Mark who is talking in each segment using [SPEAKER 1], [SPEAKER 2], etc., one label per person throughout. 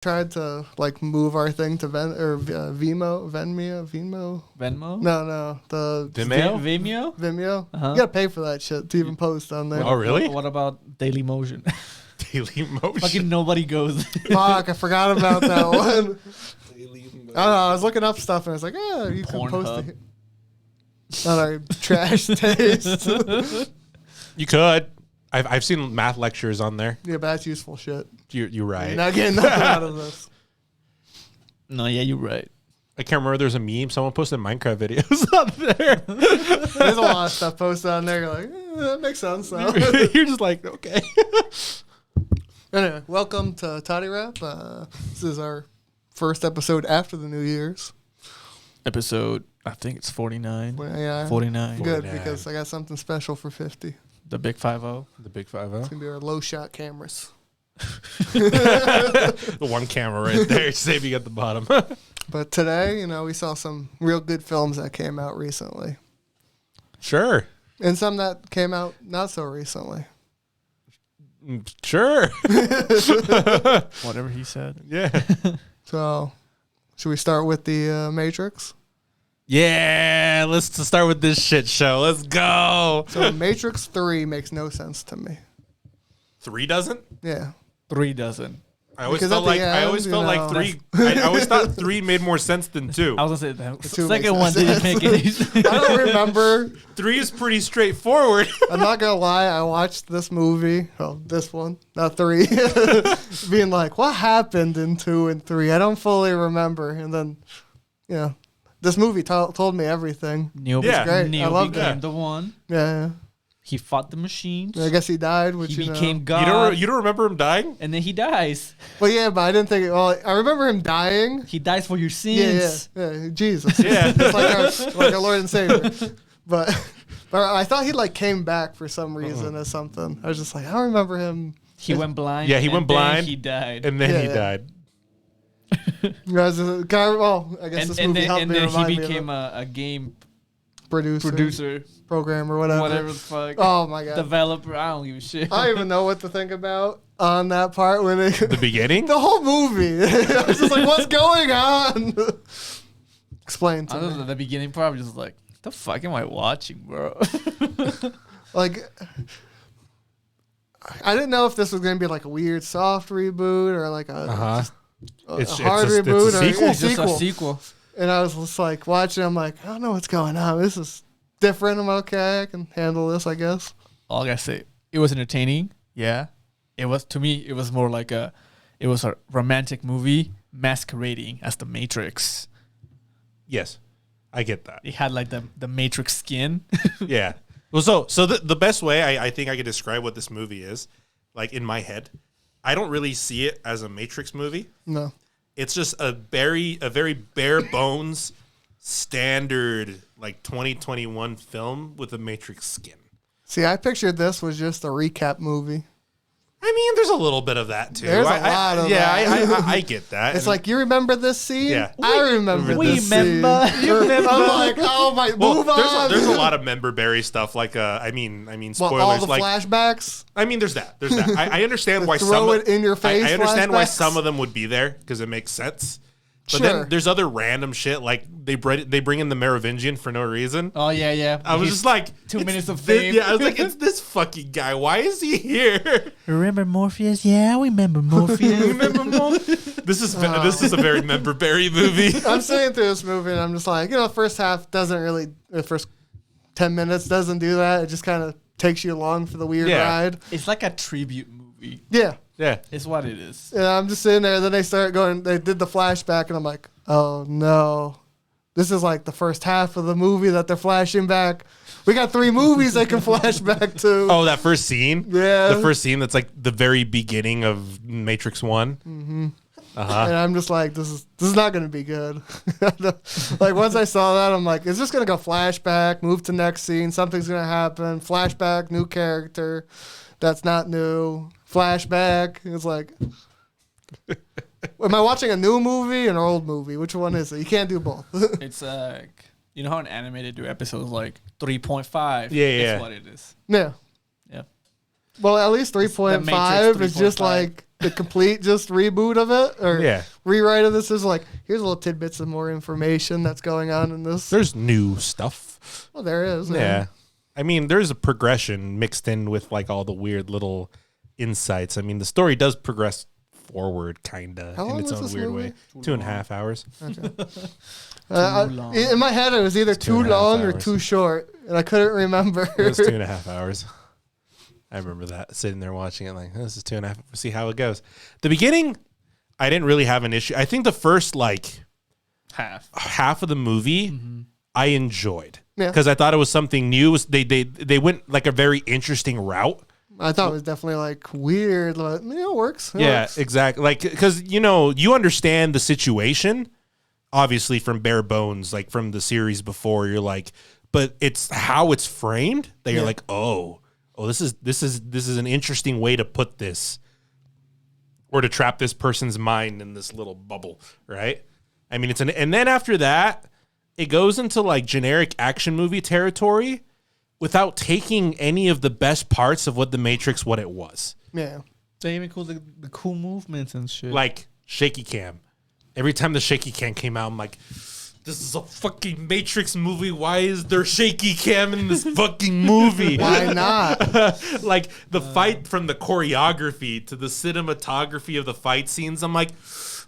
[SPEAKER 1] tried to like move our thing to Venmo. No, the
[SPEAKER 2] Vimeo.
[SPEAKER 1] You gotta pay for that shit to even post on there.
[SPEAKER 3] Oh, really?
[SPEAKER 2] What about Daily Motion?
[SPEAKER 3] Daily Motion.
[SPEAKER 2] Fucking nobody goes.
[SPEAKER 1] Fuck, I forgot about that one. I don't know. I was looking up stuff and I was like, yeah, you can post it. Not our trash taste.
[SPEAKER 3] You could. I've seen math lectures on there.
[SPEAKER 1] Yeah, but that's useful shit.
[SPEAKER 3] You're right.
[SPEAKER 1] You're not getting nothing out of this.
[SPEAKER 2] No, yeah, you're right.
[SPEAKER 3] I can't remember. There's a meme. Someone posted Minecraft videos on there.
[SPEAKER 1] There's a lot of stuff posted on there. You're like, that makes sense. So.
[SPEAKER 3] You're just like, okay.
[SPEAKER 1] Anyway, welcome to Totirap. This is our first episode after the New Year's.
[SPEAKER 2] Episode, I think it's 49.
[SPEAKER 1] Yeah,
[SPEAKER 2] 49.
[SPEAKER 1] Good,
[SPEAKER 3] 49.
[SPEAKER 1] because I got something special for 50.
[SPEAKER 2] The Big 5-0.
[SPEAKER 3] The Big 5-0.
[SPEAKER 1] It's going to be our low shot cameras.
[SPEAKER 3] The one camera right there, saving at the bottom.
[SPEAKER 1] But today, we saw some real good films that came out recently.
[SPEAKER 3] Sure.
[SPEAKER 1] And some that came out not so recently.
[SPEAKER 3] Sure.
[SPEAKER 2] Whatever he said.
[SPEAKER 3] Yeah.
[SPEAKER 1] So, should we start with the Matrix?
[SPEAKER 3] Yeah, let's start with this shit show. Let's go.
[SPEAKER 1] So, Matrix 3 makes no sense to me.
[SPEAKER 3] 3 doesn't?
[SPEAKER 1] Yeah.
[SPEAKER 2] 3 doesn't.
[SPEAKER 3] I always
[SPEAKER 1] Because
[SPEAKER 3] felt
[SPEAKER 1] at the
[SPEAKER 3] like
[SPEAKER 1] end,
[SPEAKER 3] 3. I always thought 3 made more sense than 2.
[SPEAKER 2] I was going to say that.
[SPEAKER 1] two
[SPEAKER 2] Second
[SPEAKER 1] makes
[SPEAKER 2] one didn't
[SPEAKER 1] sense.
[SPEAKER 2] make any sense.
[SPEAKER 1] I don't remember.
[SPEAKER 3] 3 is pretty straightforward.
[SPEAKER 1] I'm not going to lie. I watched this movie. Well, this one, not 3. Being like, what happened in 2 and 3? I don't fully remember. And then, this movie told me everything.
[SPEAKER 2] Neo,
[SPEAKER 3] Yeah.
[SPEAKER 1] Great. I
[SPEAKER 2] Neo
[SPEAKER 1] loved
[SPEAKER 2] became
[SPEAKER 3] it.
[SPEAKER 2] the one.
[SPEAKER 1] Yeah.
[SPEAKER 2] He fought the machines.
[SPEAKER 1] I guess he died, which
[SPEAKER 2] He became God.
[SPEAKER 3] You don't remember him dying?
[SPEAKER 2] And then he dies.
[SPEAKER 1] Well, yeah, but I didn't think. Well, I remember him dying.
[SPEAKER 2] He dies for your
[SPEAKER 1] Yeah,
[SPEAKER 2] sins.
[SPEAKER 1] yeah, Jesus.
[SPEAKER 3] Yeah.
[SPEAKER 1] It's like our Lord and Savior. But I thought he like came back for some reason or something. I was just like, I don't remember him.
[SPEAKER 2] He went blind.
[SPEAKER 3] Yeah, he
[SPEAKER 2] and
[SPEAKER 3] went
[SPEAKER 2] then
[SPEAKER 3] blind.
[SPEAKER 2] He died.
[SPEAKER 3] And then he
[SPEAKER 1] Yeah.
[SPEAKER 3] died.
[SPEAKER 1] Well, I guess this movie helped me
[SPEAKER 2] then
[SPEAKER 1] remind
[SPEAKER 2] he
[SPEAKER 1] me
[SPEAKER 2] became
[SPEAKER 1] of
[SPEAKER 2] a game
[SPEAKER 1] producer, programmer,
[SPEAKER 2] whatever the fuck.
[SPEAKER 1] Oh my god.
[SPEAKER 2] Developer. I don't give a shit.
[SPEAKER 1] I don't even know what to think about on that part when
[SPEAKER 3] The beginning?
[SPEAKER 1] the whole movie. I was just like, what's going on? Explain to
[SPEAKER 2] Other
[SPEAKER 1] me.
[SPEAKER 2] than the beginning part, I was just like, the fuck am I watching, bro?
[SPEAKER 1] Like, I didn't know if this was going to be like a weird soft reboot or like a hard reboot
[SPEAKER 3] it's a sequel.
[SPEAKER 1] or
[SPEAKER 2] It's just a sequel.
[SPEAKER 1] And I was just like watching. I'm like, I don't know what's going on. This is different. I'm okay. I can handle this, I guess.
[SPEAKER 2] All I gotta say, it was entertaining. Yeah, it was, to me. It was more like it was a romantic movie masquerading as the Matrix.
[SPEAKER 3] Yes. I get that.
[SPEAKER 2] It had like the Matrix skin.
[SPEAKER 3] Yeah. Well, so the best way I think I could describe what this movie is, like in my head, I don't really see it as a Matrix movie.
[SPEAKER 1] No.
[SPEAKER 3] It's just a very bare bones standard like 2021 film with a Matrix skin.
[SPEAKER 1] See, I pictured this was just a recap movie.
[SPEAKER 3] I mean, there's a little bit of that too.
[SPEAKER 1] There's a lot of that.
[SPEAKER 3] I get that.
[SPEAKER 1] It's like, you remember this scene?
[SPEAKER 3] Yeah.
[SPEAKER 1] I remember
[SPEAKER 2] We
[SPEAKER 1] this
[SPEAKER 2] remember.
[SPEAKER 1] scene. I'm like, oh my, move on.
[SPEAKER 3] there's a lot of member berry stuff. Like, I mean, spoilers.
[SPEAKER 1] Well, all the
[SPEAKER 3] like,
[SPEAKER 1] flashbacks.
[SPEAKER 3] I mean, there's that. I understand why
[SPEAKER 1] throw it in your face
[SPEAKER 3] I understand why
[SPEAKER 1] flashbacks?
[SPEAKER 3] some of them would be there because it makes sense. But
[SPEAKER 1] Sure.
[SPEAKER 3] then there's other random shit like they bring in the Merovingian for no reason.
[SPEAKER 2] Oh yeah.
[SPEAKER 3] I was just like
[SPEAKER 2] 2 minutes of
[SPEAKER 3] this,
[SPEAKER 2] fame.
[SPEAKER 3] yeah, I was like, it's this fucking guy. Why is he here?
[SPEAKER 2] Remember Morpheus? Yeah, we remember Morpheus.
[SPEAKER 3] Remember This is a very member berry movie.
[SPEAKER 1] I'm sitting through this movie and I'm just like, the first half doesn't really, the first 10 minutes doesn't do that. It just kind of takes you along for the weird
[SPEAKER 3] Yeah.
[SPEAKER 1] ride.
[SPEAKER 2] It's like a tribute movie.
[SPEAKER 1] Yeah.
[SPEAKER 3] Yeah.
[SPEAKER 2] It's what it is.
[SPEAKER 1] And I'm just sitting there. Then they start going, they did the flashback and I'm like, oh no. This is like the first half of the movie that they're flashing back. We got 3 movies they can flash back to.
[SPEAKER 3] Oh, that first scene?
[SPEAKER 1] Yeah.
[SPEAKER 3] The first scene that's like the very beginning of Matrix 1. Mm-hmm.
[SPEAKER 1] And I'm just like, this is not going to be good. Like, once I saw that, I'm like, it's just going to go flashback, move to next scene, something's going to happen, flashback, new character that's not new, flashback. It's like, am I watching a new movie or an old movie? Which one is it? You can't do both.
[SPEAKER 2] It's like, you know how an animated do episodes like 3.5?
[SPEAKER 3] Yeah.
[SPEAKER 2] That's what it is.
[SPEAKER 1] Yeah.
[SPEAKER 2] Yeah.
[SPEAKER 1] Well, at least
[SPEAKER 2] The
[SPEAKER 1] 3.5
[SPEAKER 2] Matrix
[SPEAKER 1] is just
[SPEAKER 2] 3.5.
[SPEAKER 1] like the complete just reboot of it or
[SPEAKER 3] Yeah.
[SPEAKER 1] rewrite of this. Is like, here's little tidbits of more information that's going on in this.
[SPEAKER 3] There's new stuff.
[SPEAKER 1] Well, there is.
[SPEAKER 3] Yeah. I mean, there's a progression mixed in with like all the weird little insights. I mean, the story does progress forward kind of
[SPEAKER 1] How
[SPEAKER 3] in
[SPEAKER 1] long
[SPEAKER 3] its
[SPEAKER 1] was
[SPEAKER 3] own
[SPEAKER 1] this
[SPEAKER 3] weird
[SPEAKER 1] movie?
[SPEAKER 3] way. 2.5 hours.
[SPEAKER 2] long.
[SPEAKER 1] In my head, it was either too
[SPEAKER 3] 2.5
[SPEAKER 1] long or
[SPEAKER 3] hours.
[SPEAKER 1] too short, and I couldn't remember.
[SPEAKER 3] It was 2.5 hours. I remember that, sitting there watching it like, this is 2.5. We'll see how it goes. The beginning, I didn't really have an issue. I think the first like half of the movie I enjoyed.
[SPEAKER 1] Yeah.
[SPEAKER 3] Because I thought it was something new. They went like a very interesting route.
[SPEAKER 1] I thought it was definitely like weird, but it works. It
[SPEAKER 3] Yeah,
[SPEAKER 1] works.
[SPEAKER 3] exactly. Like, because you understand the situation, obviously from bare bones, like from the series before. You're like, but it's how it's framed that you're like, oh, this is an interesting way to put this, or to trap this person's mind in this little bubble, right? I mean, and then after that, it goes into like generic action movie territory without taking any of the best parts of what The Matrix, what it was.
[SPEAKER 1] Yeah.
[SPEAKER 2] They even cool the cool movements and shit.
[SPEAKER 3] Like shaky cam. Every time the shaky cam came out, I'm like, this is a fucking Matrix movie. Why is there shaky cam in this fucking movie?
[SPEAKER 1] Why not?
[SPEAKER 3] Like the fight, from the choreography to the cinematography of the fight scenes, I'm like,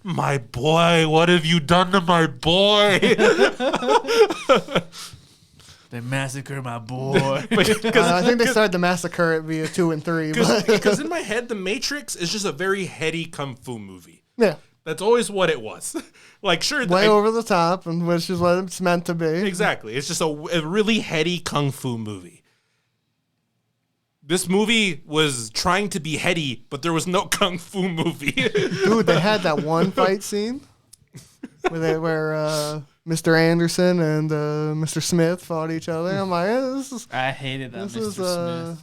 [SPEAKER 3] my boy, what have you done to my boy?
[SPEAKER 2] They massacre my boy.
[SPEAKER 1] I think they started to massacre it via 2 and 3. But
[SPEAKER 3] Because in my head, The Matrix is just a very heady kung fu movie.
[SPEAKER 1] yeah,
[SPEAKER 3] That's always what it was. Like, sure,
[SPEAKER 1] way over the top, and which is what it's meant to be.
[SPEAKER 3] exactly. It's just a really heady kung fu movie. This movie was trying to be heady, but there was no kung fu movie.
[SPEAKER 1] Dude, they had that one fight scene where Mr. Anderson and Mr. Smith fought each other. I'm like, this is
[SPEAKER 2] I hated that Mr. Smith.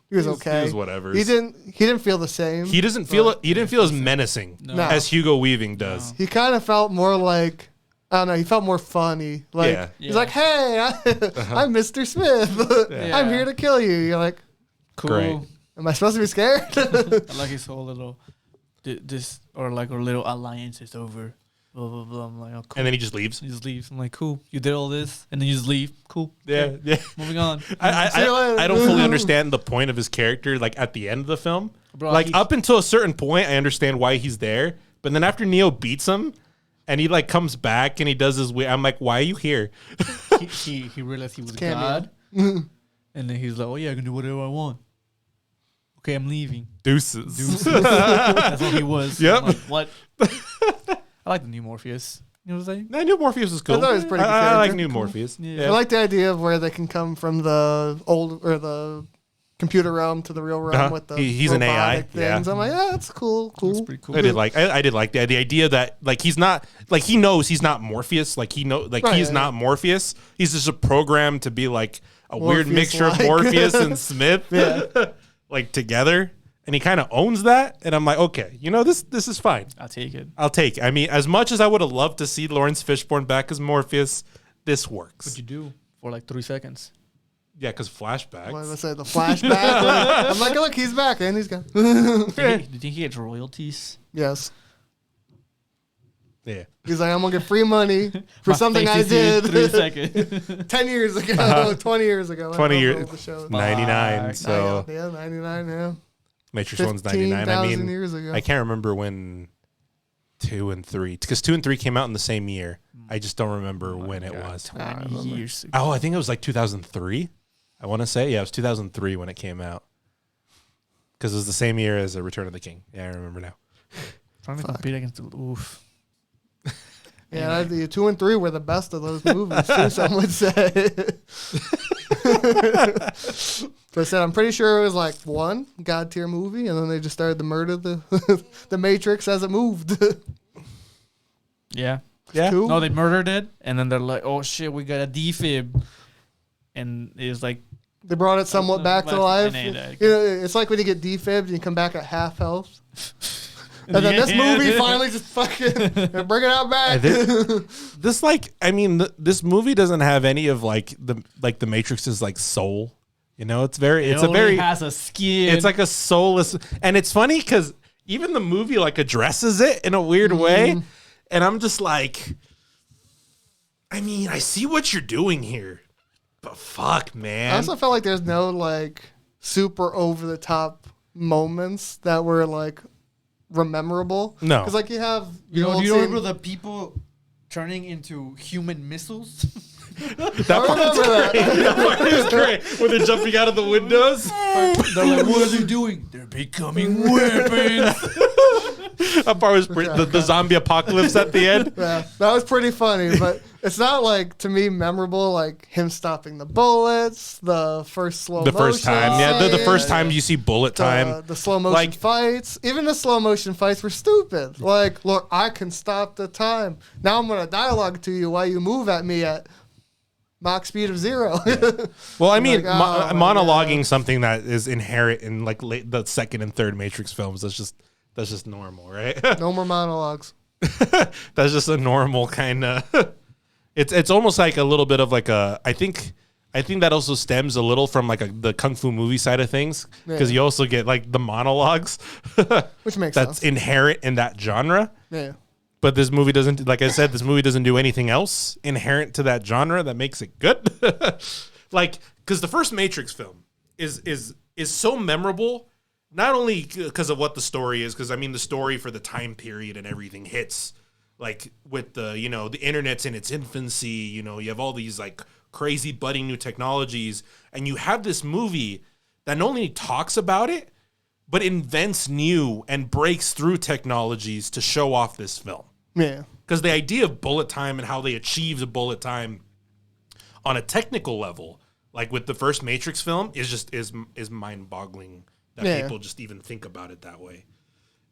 [SPEAKER 1] he was okay.
[SPEAKER 3] He was whatever.
[SPEAKER 1] He didn't feel the same.
[SPEAKER 3] He doesn't feel. He didn't feel as menacing
[SPEAKER 2] No.
[SPEAKER 3] as Hugo Weaving does.
[SPEAKER 1] He kind of felt more like, I don't know. He felt more funny. Like
[SPEAKER 3] Yeah.
[SPEAKER 1] he's like, "Hey, I'm Mr. Smith.
[SPEAKER 2] Yeah.
[SPEAKER 1] I'm here to kill you." You're like,
[SPEAKER 2] Cool.
[SPEAKER 3] Great.
[SPEAKER 1] "Am I supposed to be scared?"
[SPEAKER 2] I like his whole little our little alliance is over. Blah blah blah. I'm like, oh cool.
[SPEAKER 3] And then he just leaves.
[SPEAKER 2] He just leaves. I'm like, cool. You did all this, and then you just leave. Cool.
[SPEAKER 3] Yeah, yeah.
[SPEAKER 2] Moving on.
[SPEAKER 1] See you later.
[SPEAKER 3] I don't fully understand the point of his character. Like at the end of the film,
[SPEAKER 2] Bro,
[SPEAKER 3] like
[SPEAKER 2] he-
[SPEAKER 3] up until a certain point, I understand why he's there. But then after Neo beats him, and he like comes back and he does his way, I'm like, why are you here?
[SPEAKER 2] he realized he was
[SPEAKER 1] cameo.
[SPEAKER 2] God, and then he's like, oh yeah, I can do whatever I want. Okay, I'm leaving.
[SPEAKER 3] Deuces.
[SPEAKER 2] That's what he was.
[SPEAKER 3] Yep.
[SPEAKER 2] I'm like, what? I like the new Morpheus. You know what I'm saying?
[SPEAKER 3] Nah, New Morpheus is cool.
[SPEAKER 1] I thought it was pretty good
[SPEAKER 3] I like
[SPEAKER 1] character.
[SPEAKER 3] New
[SPEAKER 1] Cool.
[SPEAKER 3] Morpheus.
[SPEAKER 2] Yeah.
[SPEAKER 1] I like the idea of where they can come from the old or the computer realm to the real realm
[SPEAKER 3] Uh-huh.
[SPEAKER 1] with the
[SPEAKER 3] He's an AI,
[SPEAKER 1] robotic things.
[SPEAKER 3] yeah.
[SPEAKER 1] I'm like, yeah, that's cool.
[SPEAKER 2] That's pretty cool.
[SPEAKER 3] I did like the idea that like he's not like he knows he's not Morpheus, like he know like
[SPEAKER 1] Right,
[SPEAKER 3] he's
[SPEAKER 1] yeah.
[SPEAKER 3] not Morpheus. He's just a program to be like a weird
[SPEAKER 1] Morpheus-like.
[SPEAKER 3] mixture of Morpheus and Smith,
[SPEAKER 1] Yeah.
[SPEAKER 3] like together, and he kind of owns that. And I'm like, okay, this is fine.
[SPEAKER 2] I'll take it.
[SPEAKER 3] I'll take it. I mean, as much as I would have loved to see Lawrence Fishburne back as Morpheus, this works.
[SPEAKER 2] What'd you do for like 3 seconds?
[SPEAKER 3] Yeah, because flashbacks.
[SPEAKER 1] What did I say? The flashback. I'm like, look, he's back and he's gone.
[SPEAKER 2] Do you think he gets royalties?
[SPEAKER 1] Yes.
[SPEAKER 3] Yeah.
[SPEAKER 1] He's like, I'm gonna get free money for
[SPEAKER 2] My
[SPEAKER 1] something I
[SPEAKER 2] face is here in
[SPEAKER 1] did
[SPEAKER 2] 3 seconds.
[SPEAKER 1] 10 years ago, 20 years ago.
[SPEAKER 3] 20
[SPEAKER 1] I don't
[SPEAKER 3] years,
[SPEAKER 1] know the show.
[SPEAKER 3] 99.
[SPEAKER 2] Fuck.
[SPEAKER 3] So
[SPEAKER 1] yeah, 99. Yeah,
[SPEAKER 3] Matrix 1's 99. I
[SPEAKER 1] 15,000
[SPEAKER 3] mean,
[SPEAKER 1] years ago.
[SPEAKER 3] I can't remember when 2 and 3, because 2 and 3 came out in the same year. I just don't remember when it was.
[SPEAKER 2] 20 years ago.
[SPEAKER 3] Oh, I think it was like 2003. I want to say, yeah, it was 2003 when it came out, because it was the same year as Return of the King. Yeah, I remember now.
[SPEAKER 2] Trying to compete against the oof.
[SPEAKER 1] Yeah, the 2 and 3 were the best of those movies, too, some would say. So I said, I'm pretty sure it was like one God tier movie, and then they just started to murder the Matrix as it moved.
[SPEAKER 2] Yeah.
[SPEAKER 3] Yeah.
[SPEAKER 1] Two?
[SPEAKER 2] No, they murdered it, and then they're like, "Oh shit, we got a defib," and it was like,
[SPEAKER 1] They brought it somewhat back to
[SPEAKER 2] And
[SPEAKER 1] life.
[SPEAKER 2] they died.
[SPEAKER 1] You know, it's like when you get defibbed and you come back at half health. And then this movie finally just fucking bring it out back.
[SPEAKER 3] This this movie doesn't have any of like the Matrix's like soul. You know, it's very,
[SPEAKER 2] It
[SPEAKER 3] it's a
[SPEAKER 2] only
[SPEAKER 3] very,
[SPEAKER 2] has a skin.
[SPEAKER 3] it's like a soulless, and it's funny because even the movie like addresses it in a weird way, and I'm just like, I mean, I see what you're doing here, but fuck, man.
[SPEAKER 1] I also felt like there's no like super over the top moments that were like memorable.
[SPEAKER 3] No.
[SPEAKER 1] Because like you have
[SPEAKER 2] you
[SPEAKER 1] old
[SPEAKER 2] don't
[SPEAKER 1] scene-
[SPEAKER 2] remember the people turning into human missiles?
[SPEAKER 3] That
[SPEAKER 1] I remember that.
[SPEAKER 3] That part is great. When they're jumping out of the windows.
[SPEAKER 2] They're like, what are they doing? They're becoming weapons.
[SPEAKER 3] That part was the zombie apocalypse at the end.
[SPEAKER 1] Yeah, that was pretty funny, but it's not like to me memorable like him stopping the bullets, the first slow
[SPEAKER 3] The first time, yeah, the first
[SPEAKER 1] scene,
[SPEAKER 3] time you see bullet time.
[SPEAKER 1] the slow motion
[SPEAKER 3] Like-
[SPEAKER 1] fights, even the slow motion fights were stupid. Like, look, I can stop the time. Now I'm gonna dialogue to you while you move at me at Mach speed of 0.
[SPEAKER 3] Well, I mean,
[SPEAKER 1] Like, oh my
[SPEAKER 3] monologuing
[SPEAKER 1] God.
[SPEAKER 3] something that is inherent in like the second and third Matrix films. That's just normal, right?
[SPEAKER 1] No more monologues.
[SPEAKER 3] That's just a normal kind of. It's almost like a little bit of like a. I think that also stems a little from like the kung fu movie side of things because
[SPEAKER 1] Yeah.
[SPEAKER 3] you also get like the monologues,
[SPEAKER 1] Which makes
[SPEAKER 3] that's
[SPEAKER 1] sense.
[SPEAKER 3] inherent in that genre.
[SPEAKER 1] Yeah.
[SPEAKER 3] But this movie doesn't, like I said, this movie doesn't do anything else inherent to that genre that makes it good. Like, because the first Matrix film is so memorable, not only because of what the story is, because I mean the story for the time period and everything hits, like with the the internet's in its infancy. You have all these like crazy budding new technologies, and you have this movie that not only talks about it, but invents new and breaks through technologies to show off this film.
[SPEAKER 1] Yeah.
[SPEAKER 3] Because the idea of bullet time and how they achieved a bullet time on a technical level, like with the first Matrix film, is mind-boggling that
[SPEAKER 1] Yeah.
[SPEAKER 3] people just even think about it that way.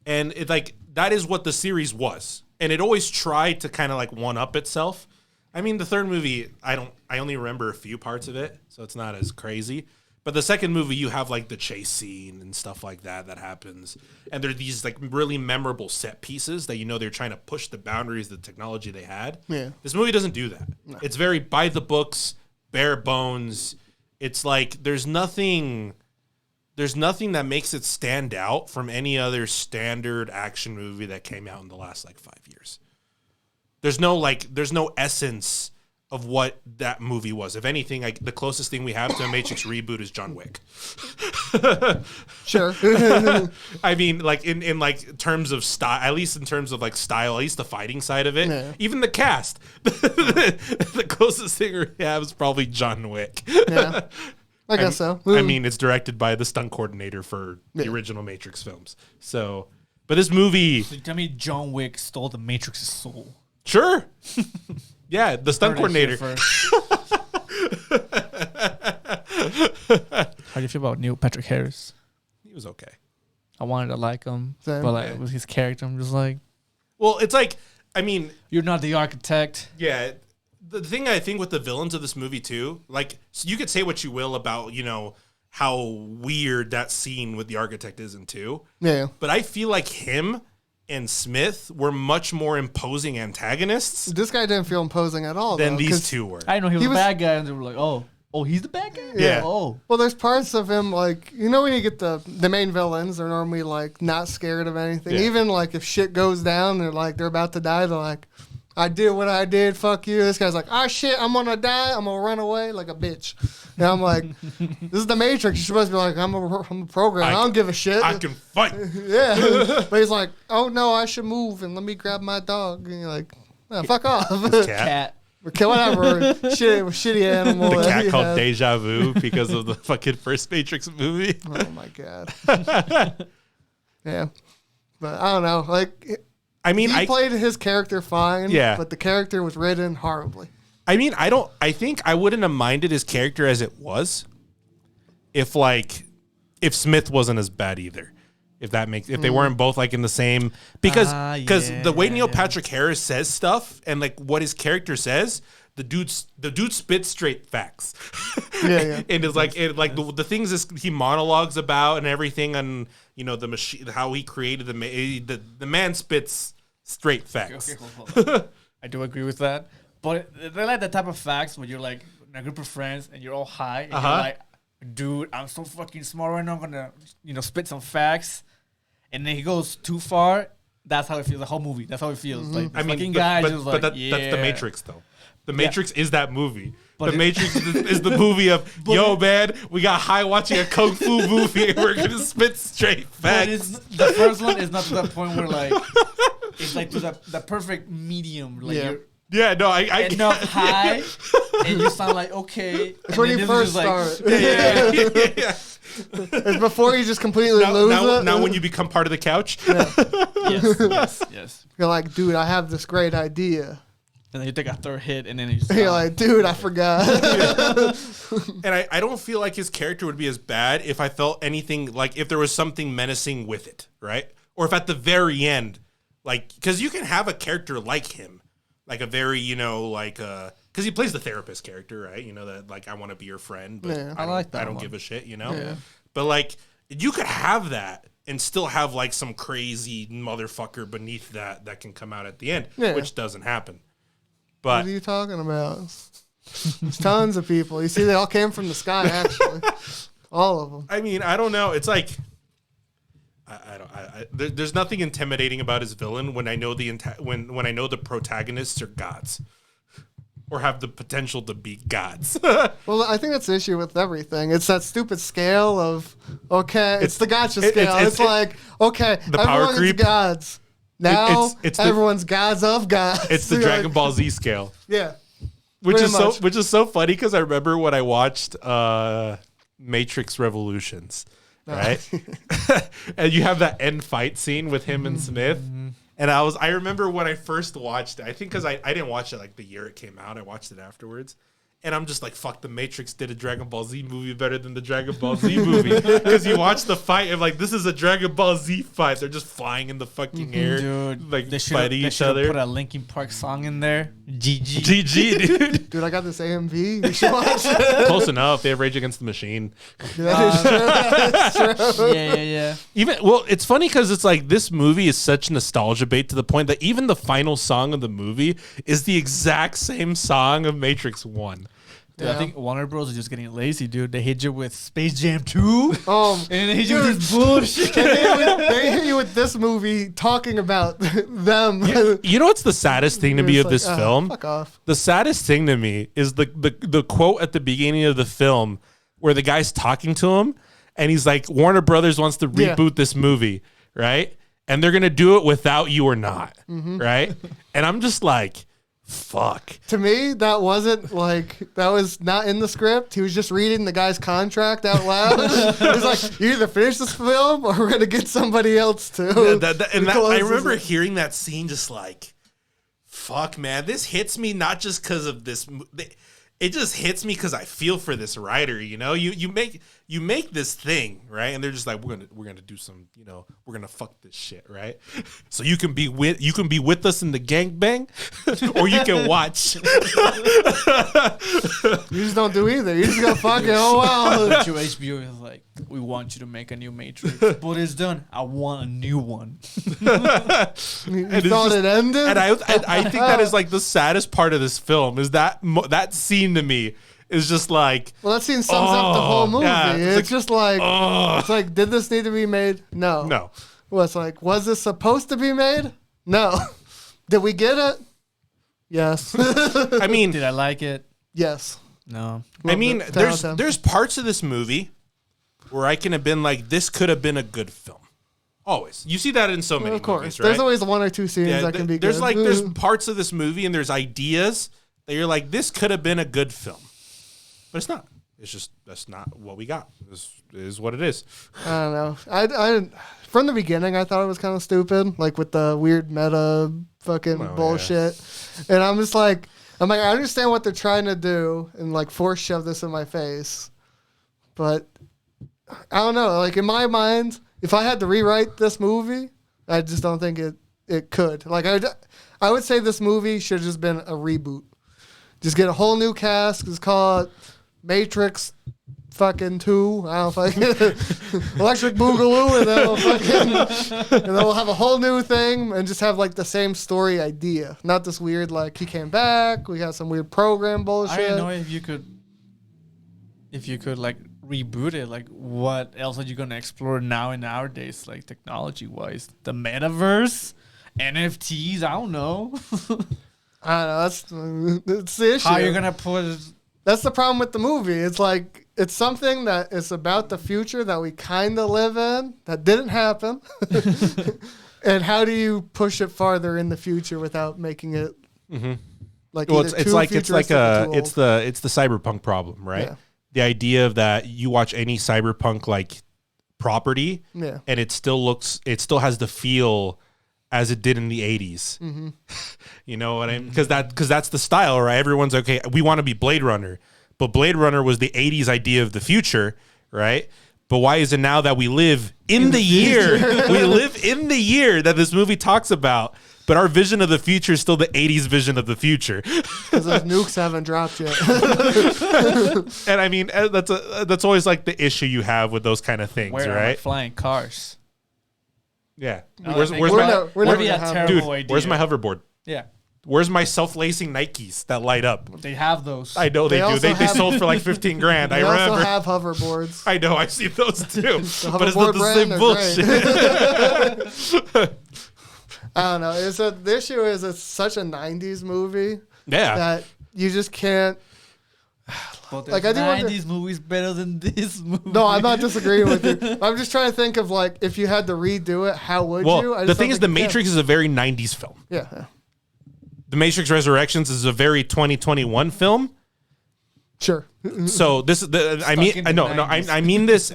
[SPEAKER 3] And it like that is what the series was, and it always tried to kind of like one up itself. I mean, the third movie, I only remember a few parts of it, so it's not as crazy. But the second movie, you have like the chase scene and stuff like that happens. And there are these like really memorable set pieces that they're trying to push the boundaries of the technology they had.
[SPEAKER 1] Yeah.
[SPEAKER 3] This movie doesn't do that. No. It's very by the books, bare bones. It's like there's nothing that makes it stand out from any other standard action movie that came out in the last like 5 years. There's no essence of what that movie was. If anything, the closest thing we have to a Matrix reboot is John Wick.
[SPEAKER 1] Sure.
[SPEAKER 3] I mean, like in like terms of style, at least in terms of like style, at least the fighting side of it,
[SPEAKER 1] Yeah.
[SPEAKER 3] even the cast, the closest thing we have is probably John Wick.
[SPEAKER 1] Yeah. I guess so.
[SPEAKER 3] I mean, it's directed by the stunt coordinator for the original Matrix films. So, but this movie,
[SPEAKER 2] So you tell me John Wick stole the Matrix's soul.
[SPEAKER 3] sure. Yeah, the stunt
[SPEAKER 2] Heard it here
[SPEAKER 3] coordinator.
[SPEAKER 2] first. How do you feel about Neil Patrick Harris?
[SPEAKER 3] He was okay.
[SPEAKER 2] I wanted to like him,
[SPEAKER 1] Same.
[SPEAKER 2] but like with his character, I'm just like,
[SPEAKER 3] Well, it's like, I mean,
[SPEAKER 2] you're not the architect.
[SPEAKER 3] yeah. The thing I think with the villains of this movie too, like, so you could say what you will about, how weird that scene with the architect is in 2.
[SPEAKER 1] Yeah.
[SPEAKER 3] But I feel like him and Smith were much more imposing antagonists
[SPEAKER 1] This guy didn't feel imposing at all.
[SPEAKER 3] than
[SPEAKER 1] though,
[SPEAKER 3] these
[SPEAKER 1] 'cause-
[SPEAKER 3] two were.
[SPEAKER 2] I didn't know he was
[SPEAKER 1] He
[SPEAKER 2] a
[SPEAKER 1] was-
[SPEAKER 2] bad guy, and they were like, oh, he's the bad guy.
[SPEAKER 3] Yeah.
[SPEAKER 2] Oh,
[SPEAKER 1] Well, there's parts of him like when you get the main villains, they're normally like not scared of anything.
[SPEAKER 3] Yeah.
[SPEAKER 1] Even like if shit goes down, they're about to die. They're like, I did what I did. Fuck you. This guy's like, oh shit, I'm gonna die. I'm gonna run away like a bitch. And I'm like, this is the Matrix. You're supposed to be like, I'm a program. I don't give a shit.
[SPEAKER 3] I can fight.
[SPEAKER 1] Yeah. But he's like, oh no, I should move and let me grab my dog. And you're like, oh, fuck off.
[SPEAKER 3] Cat.
[SPEAKER 2] cat.
[SPEAKER 1] Okay, whatever. Shitty animal.
[SPEAKER 3] The
[SPEAKER 1] that
[SPEAKER 3] cat
[SPEAKER 1] he
[SPEAKER 3] called
[SPEAKER 1] has.
[SPEAKER 3] Deja Vu because of the fucking first Matrix movie.
[SPEAKER 1] Oh my god. Yeah. But I don't know. Like
[SPEAKER 3] I mean,
[SPEAKER 1] he played his character fine.
[SPEAKER 3] Yeah.
[SPEAKER 1] But the character was written horribly.
[SPEAKER 3] I think I wouldn't have minded his character as it was if Smith wasn't as bad either. If they weren't both like in the same, because the way Neil Patrick Harris says stuff and like what his character says, the dude spits straight facts.
[SPEAKER 1] Yeah.
[SPEAKER 3] And it's like the things he monologues about and everything, and the machine, how he created the man spits straight facts.
[SPEAKER 2] Okay, hold on. I do agree with that. But they're like the type of facts when you're like in a group of friends and you're all high and you're like, dude, I'm so fucking smart right now. I'm gonna, spit some facts, and then he goes too far. That's how it feels. The whole movie. That's how it feels. Like the fucking guy just like,
[SPEAKER 3] that's the Matrix, though. The Matrix is that movie. The Matrix is the movie of, yo, man, we got high watching a kung fu movie and we're going to spit straight facts.
[SPEAKER 2] The first one is not to that point where, like, it's like to the perfect medium. Like,
[SPEAKER 3] I
[SPEAKER 2] enough high, and you sound like, okay.
[SPEAKER 1] It's when you first start. It's before you just completely lose it.
[SPEAKER 3] Now when you become part of the couch.
[SPEAKER 2] Yes.
[SPEAKER 1] You're like, dude, I have this great idea.
[SPEAKER 2] And then you take a third hit, and then
[SPEAKER 1] you're like, dude, I forgot.
[SPEAKER 3] And I don't feel like his character would be as bad if I felt anything, like if there was something menacing with it, right? Or if at the very end, like, because you can have a character like him, like a very, because he plays the therapist character, right? That, like, I want to be your friend, but
[SPEAKER 1] Yeah.
[SPEAKER 3] I don't give a shit, Yeah. But, like, you could have that and still have, like, some crazy motherfucker beneath that can come out at the end, which doesn't happen. But
[SPEAKER 1] what are you talking about? There's tons of people. You see, they all came from the sky, actually. All of them.
[SPEAKER 3] I mean, I don't know. It's like, there's nothing intimidating about his villain when I know when I know the protagonists are gods or have the potential to be gods.
[SPEAKER 1] Well, I think that's the issue with everything. It's that stupid scale of, it's the gotcha scale. It's like, okay,
[SPEAKER 3] the power
[SPEAKER 1] everyone's
[SPEAKER 3] creep.
[SPEAKER 1] gods. Now
[SPEAKER 3] it's
[SPEAKER 1] everyone's gods of gods.
[SPEAKER 3] It's the Dragon Ball Z scale.
[SPEAKER 1] Yeah.
[SPEAKER 3] Which is so funny because I remember when I watched Matrix Revolutions, right? And you have that end fight scene with him and Smith. And I remember when I first watched it, I think because I didn't watch it like the year it came out, I watched it afterwards. And I'm just like, fuck, the Matrix did a Dragon Ball Z movie better than the Dragon Ball Z movie. Because you watch the fight and like, this is a Dragon Ball Z fight. They're just flying in the fucking air,
[SPEAKER 2] dude.
[SPEAKER 3] like
[SPEAKER 2] fighting
[SPEAKER 3] each other.
[SPEAKER 2] Put a Linkin Park song in there. GG.
[SPEAKER 3] GG, dude.
[SPEAKER 1] Dude, I got this AMV. You should watch it.
[SPEAKER 3] Close enough. They have Rage Against the Machine.
[SPEAKER 1] That is true.
[SPEAKER 2] Yeah.
[SPEAKER 3] It's funny because it's like this movie is such nostalgia bait to the point that even the final song of the movie is the exact same song of Matrix 1.
[SPEAKER 2] Dude, I think Warner Bros. Is just getting lazy, dude. They hit you with Space Jam 2. And they hit you with this bullshit.
[SPEAKER 1] They hit you with this movie talking about them.
[SPEAKER 3] You know what's the saddest thing to me of this film?
[SPEAKER 1] Fuck off.
[SPEAKER 3] The saddest thing to me is the quote at the beginning of the film where the guy's talking to him and he's like, Warner Brothers wants to reboot this movie, right? And they're going to do it without you or not, right? And I'm just like, fuck.
[SPEAKER 1] To me, that wasn't like, that was not in the script. He was just reading the guy's contract out loud. It was like, you either finish this film or we're going to get somebody else to.
[SPEAKER 3] I remember hearing that scene just like, fuck, man, this hits me not just because of this. It just hits me because I feel for this writer. You make this thing, right, and they're just like, we're gonna do some, we're gonna fuck this shit, right? So you can be with us in the gangbang, or you can watch.
[SPEAKER 1] You just don't do either. You just go fuck it. Oh wow.
[SPEAKER 2] To HBO is like, we want you to make a new Matrix, but it's done. I want a new one.
[SPEAKER 1] You thought it ended,
[SPEAKER 3] and I think that is like the saddest part of this film is that scene to me is just like,
[SPEAKER 1] well, that scene sums up the whole movie.
[SPEAKER 3] Yeah,
[SPEAKER 1] it's just like, it's like, did this need to be made? No. Well, it's like, was this supposed to be made? No. Did we get it? Yes.
[SPEAKER 3] I mean,
[SPEAKER 2] did I like it?
[SPEAKER 1] Yes.
[SPEAKER 2] No.
[SPEAKER 3] I mean, there's parts of this movie where I can have been like, this could have been a good film. Always. You see that in so many movies, right?
[SPEAKER 1] There's always one or two scenes that can be good.
[SPEAKER 3] There's parts of this movie and there's ideas that you're like, this could have been a good film. But it's not. It's just, that's not what we got. This is what it is.
[SPEAKER 1] I don't know. I from the beginning, I thought it was kind of stupid, like with the weird meta fucking bullshit. Yeah. And I'm just like, I understand what they're trying to do and like force shove this in my face. But I don't know. Like in my mind, if I had to rewrite this movie, I just don't think it could. Like I would say this movie should have just been a reboot. Just get a whole new cast. Just call it Matrix fucking 2. I don't know if I Electric Boogaloo, and then we'll have a whole new thing and just have like the same story idea. Not this weird like he came back, we got some weird program bullshit.
[SPEAKER 2] I don't know if you could like reboot it, like what else are you gonna explore now in our days, like technology wise? The metaverse, NFTs. I don't know.
[SPEAKER 1] I don't know. That's the issue.
[SPEAKER 2] How you're gonna put?
[SPEAKER 1] That's the problem with the movie. It's like it's something that is about the future that we kind of live in that didn't happen. And how do you push it farther in the future without making it like
[SPEAKER 3] well, it's the cyberpunk problem, right? Yeah. The idea of that you watch any cyberpunk like property, and it still has the feel as it did in the 80s. You know what I mean? Because that's the style, right? Everyone's okay. We want to be Blade Runner, but Blade Runner was the 80s idea of the future, right? But why is it now that we live in the year? We live in the year that this movie talks about, but our vision of the future is still the 80s vision of the future.
[SPEAKER 1] Because those nukes haven't dropped yet.
[SPEAKER 3] And I mean, that's always like the issue you have with those kind of things,
[SPEAKER 2] Where
[SPEAKER 3] right?
[SPEAKER 2] Flying cars.
[SPEAKER 3] Yeah.
[SPEAKER 2] No,
[SPEAKER 3] where's
[SPEAKER 2] where's
[SPEAKER 3] my hoverboard?
[SPEAKER 2] Yeah.
[SPEAKER 3] Where's my self-lacing Nikes that light up?
[SPEAKER 2] They have those.
[SPEAKER 3] I know they do. They sold for like 15 grand. I remember.
[SPEAKER 1] They also have hoverboards.
[SPEAKER 3] I know. I see those too. But it's
[SPEAKER 1] not
[SPEAKER 3] the same bullshit.
[SPEAKER 1] I don't know. The issue is it's such a 90s movie that you just can't.
[SPEAKER 2] But like, I do 90s movies better than this movie.
[SPEAKER 1] No, I'm not disagreeing with you. I'm just trying to think of like if you had to redo it, how would you?
[SPEAKER 3] The thing is, The Matrix is a very 90s film.
[SPEAKER 1] Yeah.
[SPEAKER 3] The Matrix Resurrections is a very 2021 film.
[SPEAKER 1] Sure.
[SPEAKER 3] So this is I mean this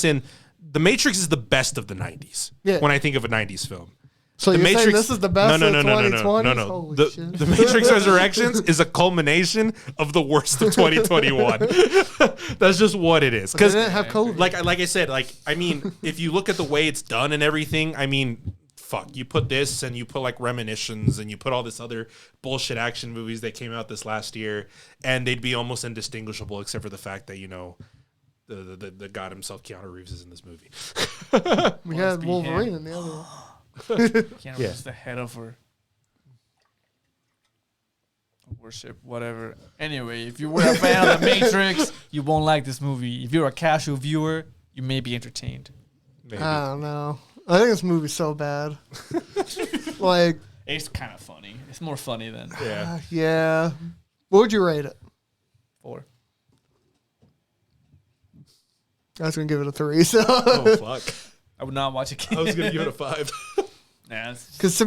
[SPEAKER 3] in The Matrix is the best of the 90s. Yeah. When I think of a 90s film.
[SPEAKER 1] So you're saying this is the best of the 2020s?
[SPEAKER 3] No. The Matrix Resurrections is a culmination of the worst of 2021. That's just what it is.
[SPEAKER 1] Because they didn't have COVID.
[SPEAKER 3] Like I said, I mean, if you look at the way it's done and everything, I mean, fuck, you put this and you put like Reminiscence and you put all this other bullshit action movies that came out this last year, and they'd be almost indistinguishable except for the fact that, you know, the god himself, Keanu Reeves, is in this movie.
[SPEAKER 1] We had Wolverine in the other one.
[SPEAKER 2] Keanu Reeves is the head of her worship, whatever. Anyway, if you were a fan of The Matrix, you won't like this movie. If you're a casual viewer, you may be entertained.
[SPEAKER 1] Maybe. I don't know. I think this movie's so bad. Like,
[SPEAKER 2] it's kind of funny. It's more funny than
[SPEAKER 1] yeah. What would you rate it?
[SPEAKER 2] 4.
[SPEAKER 1] I was gonna give it a 3. So.
[SPEAKER 3] Oh fuck.
[SPEAKER 2] I would not watch it again.
[SPEAKER 3] I was gonna give it a 5.
[SPEAKER 1] Because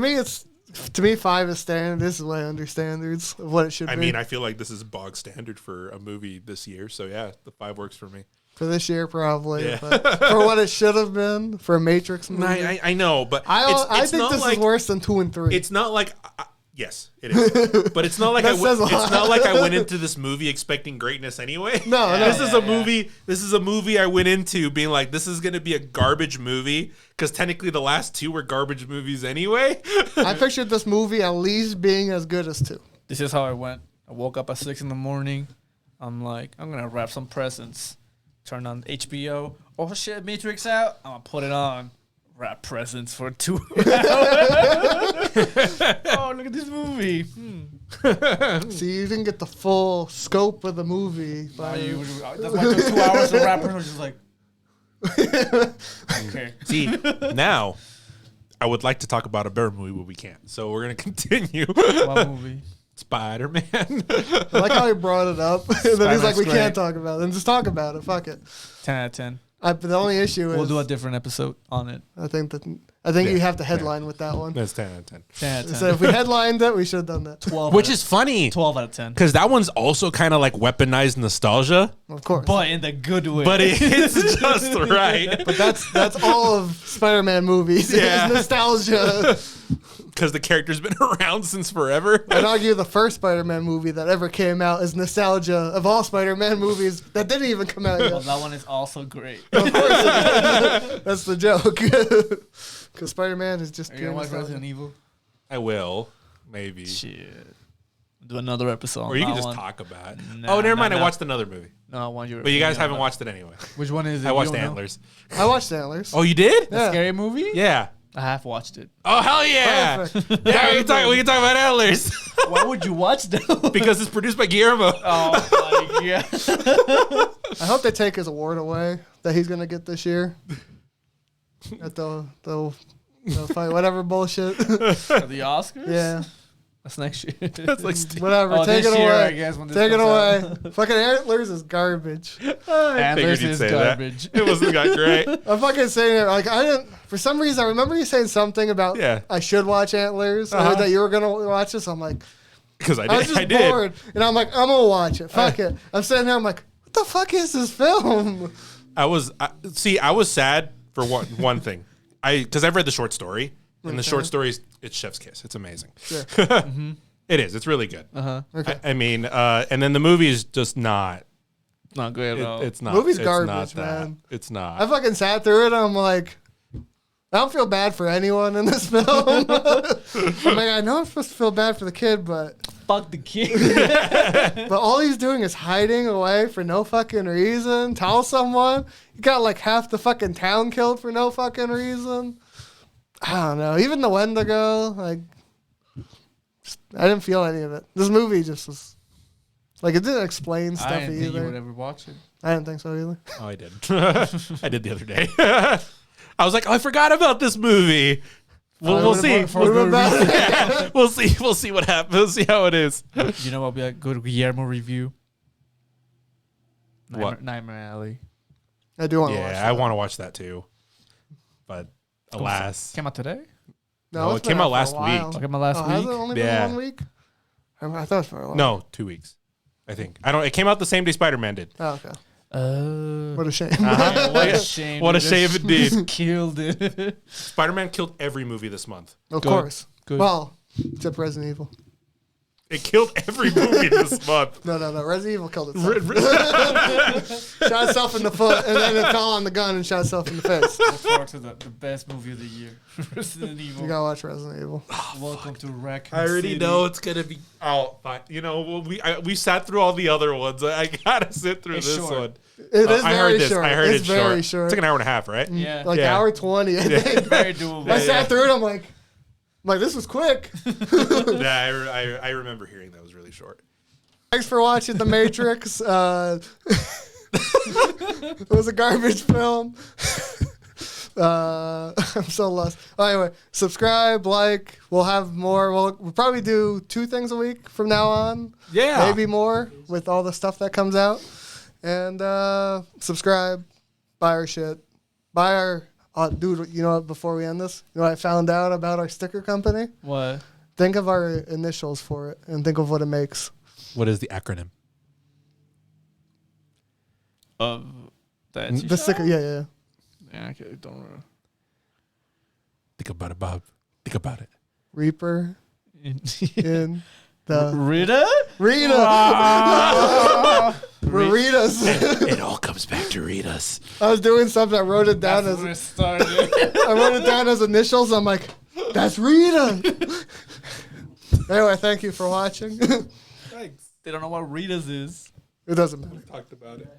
[SPEAKER 1] to me 5 is standard. This is way under standards of what it should be.
[SPEAKER 3] I mean, I feel like this is bog standard for a movie this year. So yeah, the 5 works for me.
[SPEAKER 1] For this year, probably. Yeah. But for what it should have been for a Matrix movie.
[SPEAKER 3] I know, but
[SPEAKER 1] I think this is worse than 2 and 3.
[SPEAKER 3] It's not like. Yes, it is. But it's not like it's not like I went into this movie expecting greatness anyway.
[SPEAKER 1] No.
[SPEAKER 3] This is a movie. This is a movie I went into being like, this is going to be a garbage movie because technically the last 2 were garbage movies anyway.
[SPEAKER 1] I pictured this movie at least being as good as 2.
[SPEAKER 2] This is how I went. I woke up at 6 a.m. I'm like, I'm gonna wrap some presents. Turn on HBO. Oh shit, Matrix out. I'm gonna put it on. Wrap presents for 2 hours. Oh, look at this movie.
[SPEAKER 1] See, you didn't get the full scope of the movie.
[SPEAKER 2] That's why it took 2 hours to wrap presents. Just like, okay.
[SPEAKER 3] See, now I would like to talk about a better movie, but we can't. So we're gonna continue.
[SPEAKER 2] What movie?
[SPEAKER 3] Spider-Man.
[SPEAKER 1] I like how he brought it up. And then he's like, we can't talk about it. Then just talk about it. Fuck it.
[SPEAKER 2] 10 out of 10.
[SPEAKER 1] But the only issue is...
[SPEAKER 2] We'll do a different episode on it.
[SPEAKER 1] I think you have to headline with that one.
[SPEAKER 3] That's 10 out of 10.
[SPEAKER 2] 10 out of 10.
[SPEAKER 1] So if we headlined it, we should have done that.
[SPEAKER 2] 12
[SPEAKER 3] Which is funny.
[SPEAKER 2] 12 out of 10.
[SPEAKER 3] Because that one's also kind of like weaponized nostalgia.
[SPEAKER 1] Of course.
[SPEAKER 2] But in the good way.
[SPEAKER 3] But it's just right.
[SPEAKER 1] But that's all of Spider-Man movies. Yeah. It's nostalgia.
[SPEAKER 3] Because the character's been around since forever.
[SPEAKER 1] I'd argue the first Spider-Man movie that ever came out is nostalgia of all Spider-Man movies that didn't even come out yet.
[SPEAKER 2] Well, that one is also great.
[SPEAKER 1] Of course. That's the joke. Because Spider-Man is just...
[SPEAKER 2] Are you going to watch Resident Evil?
[SPEAKER 3] I will. Maybe.
[SPEAKER 2] Shit. Do another episode on
[SPEAKER 3] or you can just talk about it. Never mind. I watched another movie.
[SPEAKER 2] No, I want you.
[SPEAKER 3] But you guys haven't watched it anyway.
[SPEAKER 2] Which one is it?
[SPEAKER 3] I watched Antlers.
[SPEAKER 1] I watched Antlers.
[SPEAKER 3] Oh, you did?
[SPEAKER 2] The scary movie?
[SPEAKER 3] Yeah.
[SPEAKER 2] I have watched it.
[SPEAKER 3] Oh hell yeah!
[SPEAKER 1] Perfect.
[SPEAKER 3] Yeah, we can talk about Antlers
[SPEAKER 2] Why would you watch them?
[SPEAKER 3] because it's produced by Guillermo.
[SPEAKER 2] Oh my god.
[SPEAKER 1] I hope they take his award away that he's gonna get this year. At the fight, whatever bullshit.
[SPEAKER 2] The Oscars?
[SPEAKER 1] Yeah,
[SPEAKER 2] That's next year.
[SPEAKER 3] That's like
[SPEAKER 1] whatever.
[SPEAKER 2] Oh,
[SPEAKER 1] Take
[SPEAKER 2] this
[SPEAKER 1] it
[SPEAKER 2] year,
[SPEAKER 1] away.
[SPEAKER 2] I guess, when this
[SPEAKER 1] Take it
[SPEAKER 2] comes
[SPEAKER 1] away. Fucking Antlers is garbage.
[SPEAKER 3] I figured
[SPEAKER 2] Antlers
[SPEAKER 3] you'd
[SPEAKER 2] is
[SPEAKER 3] say
[SPEAKER 2] garbage.
[SPEAKER 3] that. It wasn't that great.
[SPEAKER 1] I'm fucking saying it like I didn't. For some reason, I remember you saying something about I should watch Antlers or that you were gonna watch this. I'm like,
[SPEAKER 3] Because I
[SPEAKER 1] I was
[SPEAKER 3] did.
[SPEAKER 1] just
[SPEAKER 3] I did.
[SPEAKER 1] bored, and I'm like, I'm gonna watch it. Fuck it. I'm sitting there. I'm like, what the fuck is this film?
[SPEAKER 3] I was sad for one thing. Because I've read the short story, and the short story it's Chef's Kiss. It's amazing.
[SPEAKER 1] Sure.
[SPEAKER 3] It is. It's really good.
[SPEAKER 1] Okay.
[SPEAKER 3] I mean, and then the movie is just not.
[SPEAKER 2] Not good at all.
[SPEAKER 3] It's not.
[SPEAKER 1] Movie's
[SPEAKER 3] it's
[SPEAKER 1] garbage,
[SPEAKER 3] not that.
[SPEAKER 1] man.
[SPEAKER 3] It's not.
[SPEAKER 1] I fucking sat through it. And I'm like, I don't feel bad for anyone in this film. I'm like, I know I'm supposed to feel bad for the kid, but
[SPEAKER 2] Fuck the kid.
[SPEAKER 1] all he's doing is hiding away for no fucking reason. Tell someone. You got like half the fucking town killed for no fucking reason. I don't know. Even the Wendigo, like, I didn't feel any of it. This movie just was like it didn't explain stuff
[SPEAKER 2] I didn't think you would
[SPEAKER 1] either.
[SPEAKER 2] ever watch it.
[SPEAKER 1] I didn't think so either.
[SPEAKER 3] Oh, I did. I did the other day. I was like, oh, I forgot about this movie. We'll see. We'll see. We'll see what happens. We'll see how it is.
[SPEAKER 2] You know what would be a good Guillermo review?
[SPEAKER 3] What?
[SPEAKER 2] Nightmare Alley.
[SPEAKER 1] I do want to watch
[SPEAKER 3] Yeah,
[SPEAKER 1] that.
[SPEAKER 3] I want to watch that too. But alas,
[SPEAKER 2] Came out today?
[SPEAKER 3] No,
[SPEAKER 1] it's
[SPEAKER 3] it
[SPEAKER 1] been
[SPEAKER 3] came out
[SPEAKER 1] for a
[SPEAKER 3] last
[SPEAKER 1] while.
[SPEAKER 3] week.
[SPEAKER 2] Oh, came out last
[SPEAKER 1] Has it
[SPEAKER 2] week?
[SPEAKER 1] only been
[SPEAKER 3] Yeah.
[SPEAKER 1] 1 week? I thought it was for a while.
[SPEAKER 3] no, 2 weeks. I think. I don't. It came out the same day Spider-Man did.
[SPEAKER 1] Oh, okay.
[SPEAKER 2] What
[SPEAKER 1] What a shame.
[SPEAKER 2] a shame.
[SPEAKER 3] What a
[SPEAKER 2] dude.
[SPEAKER 3] shame
[SPEAKER 2] They
[SPEAKER 3] indeed.
[SPEAKER 2] Killed it.
[SPEAKER 3] Spider-Man killed every movie this month.
[SPEAKER 1] Of
[SPEAKER 2] Good.
[SPEAKER 1] course.
[SPEAKER 2] Good.
[SPEAKER 1] Well, except Resident Evil.
[SPEAKER 3] It killed every movie this month.
[SPEAKER 1] No. Resident Evil killed itself. Shot itself in the foot, and then it fell on the gun and shot itself in the face.
[SPEAKER 2] Look forward to the best movie of the year. Resident
[SPEAKER 1] You
[SPEAKER 2] Evil.
[SPEAKER 1] gotta watch Resident Evil.
[SPEAKER 2] Welcome to Raccoon
[SPEAKER 3] I already
[SPEAKER 2] City.
[SPEAKER 3] know it's gonna be out, but you know we sat through all the other ones. I gotta sit through
[SPEAKER 2] It's
[SPEAKER 3] this
[SPEAKER 2] short.
[SPEAKER 3] one.
[SPEAKER 1] It is
[SPEAKER 3] I
[SPEAKER 1] very
[SPEAKER 3] heard this.
[SPEAKER 1] short.
[SPEAKER 3] I heard
[SPEAKER 1] it's
[SPEAKER 3] it's
[SPEAKER 1] very
[SPEAKER 3] short.
[SPEAKER 1] short.
[SPEAKER 3] It's like an hour and a half, right?
[SPEAKER 2] Yeah.
[SPEAKER 1] Like
[SPEAKER 3] Yeah.
[SPEAKER 1] hour 20, I think.
[SPEAKER 2] Very doable.
[SPEAKER 1] I sat through it. I'm like, this was quick.
[SPEAKER 3] Yeah, I remember hearing that was really short.
[SPEAKER 1] Thanks for watching The Matrix. It was a garbage film. I'm so lost. Oh, anyway, subscribe, like. We'll have more. We'll probably do 2 things a week from now on.
[SPEAKER 3] Yeah.
[SPEAKER 1] Maybe more with all the stuff that comes out. And subscribe. Buy our shit. Buy our... dude, you know what? Before we end this, you know what I found out about our sticker company?
[SPEAKER 2] What?
[SPEAKER 1] Think of our initials for it and think of what it makes.
[SPEAKER 3] What is the acronym?
[SPEAKER 2] Of that.
[SPEAKER 1] The sticker, yeah.
[SPEAKER 2] Yeah, okay, don't know.
[SPEAKER 3] Think about it, Bob. Think about it.
[SPEAKER 1] Reaper in the...
[SPEAKER 2] Rita?
[SPEAKER 1] Rita! Ritas.
[SPEAKER 3] It all comes back to read us.
[SPEAKER 1] I was doing something. I wrote it down
[SPEAKER 2] That's
[SPEAKER 1] as
[SPEAKER 2] where it started.
[SPEAKER 1] I wrote it down as initials. I'm like, that's Rita. Anyway, thank you for watching.
[SPEAKER 3] Thanks.
[SPEAKER 2] They don't know what Rita's is.
[SPEAKER 1] It doesn't matter.
[SPEAKER 3] Talked about it.